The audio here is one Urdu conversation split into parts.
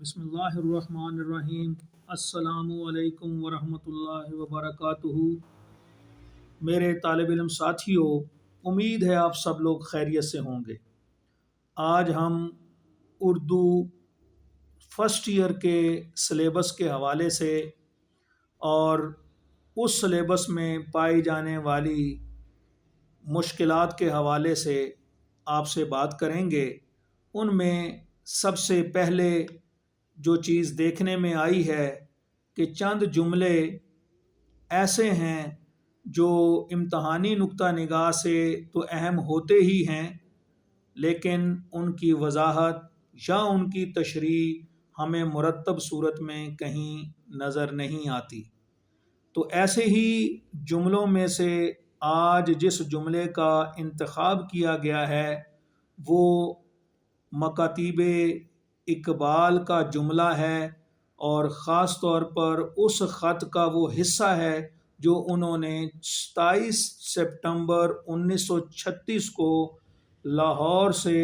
بسم اللہ الرحمن الرحیم۔ السلام علیکم ورحمۃ اللہ وبرکاتہ۔ میرے طالب علم ساتھیوں، امید ہے آپ سب لوگ خیریت سے ہوں گے۔ آج ہم اردو فرسٹ ایئر کے سلیبس کے حوالے سے اور اس سلیبس میں پائی جانے والی مشکلات کے حوالے سے آپ سے بات کریں گے۔ ان میں سب سے پہلے جو چیز دیکھنے میں آئی ہے کہ چند جملے ایسے ہیں جو امتحانی نقطہ نگاہ سے تو اہم ہوتے ہی ہیں، لیکن ان کی وضاحت یا ان کی تشریح ہمیں مرتب صورت میں کہیں نظر نہیں آتی۔ تو ایسے ہی جملوں میں سے آج جس جملے کا انتخاب کیا گیا ہے وہ مکاتیب اقبال کا جملہ ہے، اور خاص طور پر اس خط کا وہ حصہ ہے جو انہوں نے 27 سپٹمبر 1936 کو لاہور سے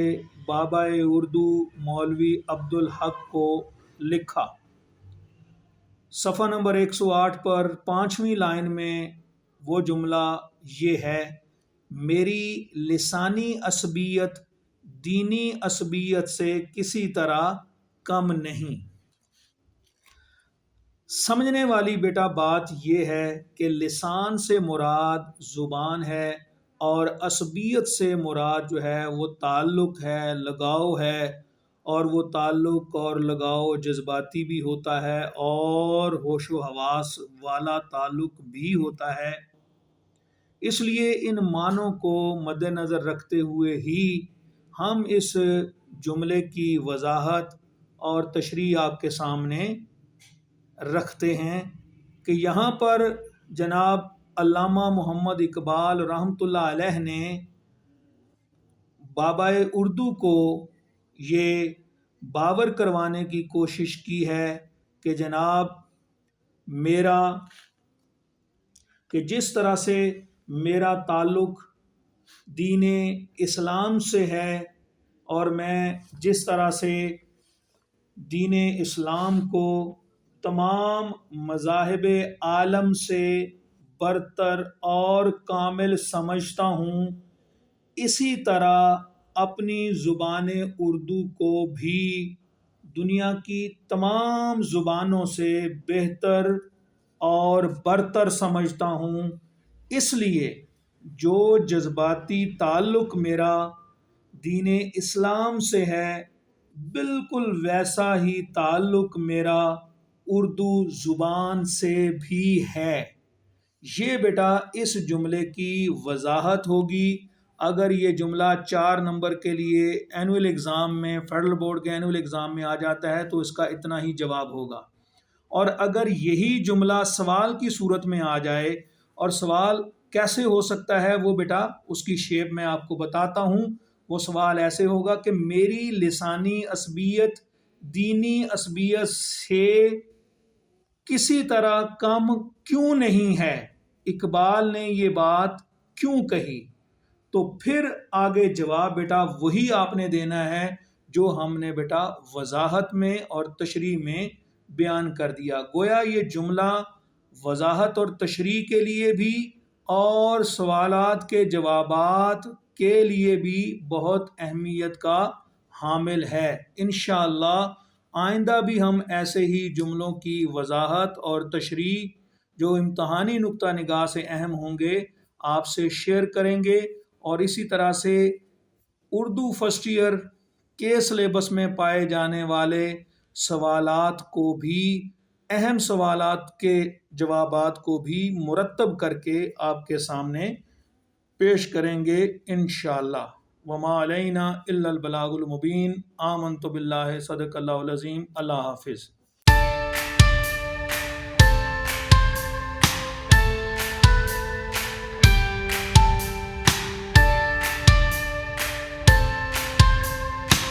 بابا اردو مولوی عبدالحق کو لکھا۔ صفحہ نمبر 108 پر 5ویں لائن میں وہ جملہ یہ ہے: میری لسانی عصبیت دینی عصبیت سے کسی طرح کم نہیں۔ سمجھنے والی بیٹا بات یہ ہے کہ لسان سے مراد زبان ہے، اور عصبیت سے مراد جو ہے وہ تعلق ہے، لگاؤ ہے، اور وہ تعلق اور لگاؤ جذباتی بھی ہوتا ہے اور ہوش و حواس والا تعلق بھی ہوتا ہے۔ اس لیے ان معنوں کو مد نظر رکھتے ہوئے ہی ہم اس جملے کی وضاحت اور تشریح آپ کے سامنے رکھتے ہیں کہ یہاں پر جناب علامہ محمد اقبال رحمۃ اللہ علیہ نے بابا اردو کو یہ باور کروانے کی کوشش کی ہے کہ جناب جس طرح سے میرا تعلق دین اسلام سے ہے، اور میں جس طرح سے دین اسلام کو تمام مذاہب عالم سے برتر اور کامل سمجھتا ہوں، اسی طرح اپنی زبان اردو کو بھی دنیا کی تمام زبانوں سے بہتر اور برتر سمجھتا ہوں۔ اس لیے جو جذباتی تعلق میرا دین اسلام سے ہے، بالکل ویسا ہی تعلق میرا اردو زبان سے بھی ہے۔ یہ بیٹا اس جملے کی وضاحت ہوگی۔ اگر یہ جملہ 4 نمبر کے لیے اینول ایگزام میں، فیڈرل بورڈ کے اینول ایگزام میں آ جاتا ہے تو اس کا اتنا ہی جواب ہوگا، اور اگر یہی جملہ سوال کی صورت میں آ جائے، اور سوال کیسے ہو سکتا ہے وہ بیٹا اس کی شیپ میں آپ کو بتاتا ہوں۔ وہ سوال ایسے ہوگا کہ میری لسانی عصبیت دینی عصبیت سے کسی طرح کم کیوں نہیں ہے؟ اقبال نے یہ بات کیوں کہی؟ تو پھر آگے جواب بیٹا وہی آپ نے دینا ہے جو ہم نے بیٹا وضاحت میں اور تشریح میں بیان کر دیا۔ گویا یہ جملہ وضاحت اور تشریح کے لیے بھی اور سوالات کے جوابات کے لیے بھی بہت اہمیت کا حامل ہے۔ انشاءاللہ آئندہ بھی ہم ایسے ہی جملوں کی وضاحت اور تشریح جو امتحانی نقطہ نگاہ سے اہم ہوں گے آپ سے شیئر کریں گے، اور اسی طرح سے اردو فرسٹ ایئر کے سلیبس میں پائے جانے والے سوالات کو بھی، اہم سوالات کے جوابات کو بھی مرتب کر کے آپ کے سامنے پیش کریں گے انشاءاللہ۔ وما علینا الا البلاغ المبین۔ آمنت باللہ، صدق اللہ العظیم۔ اللہ حافظ۔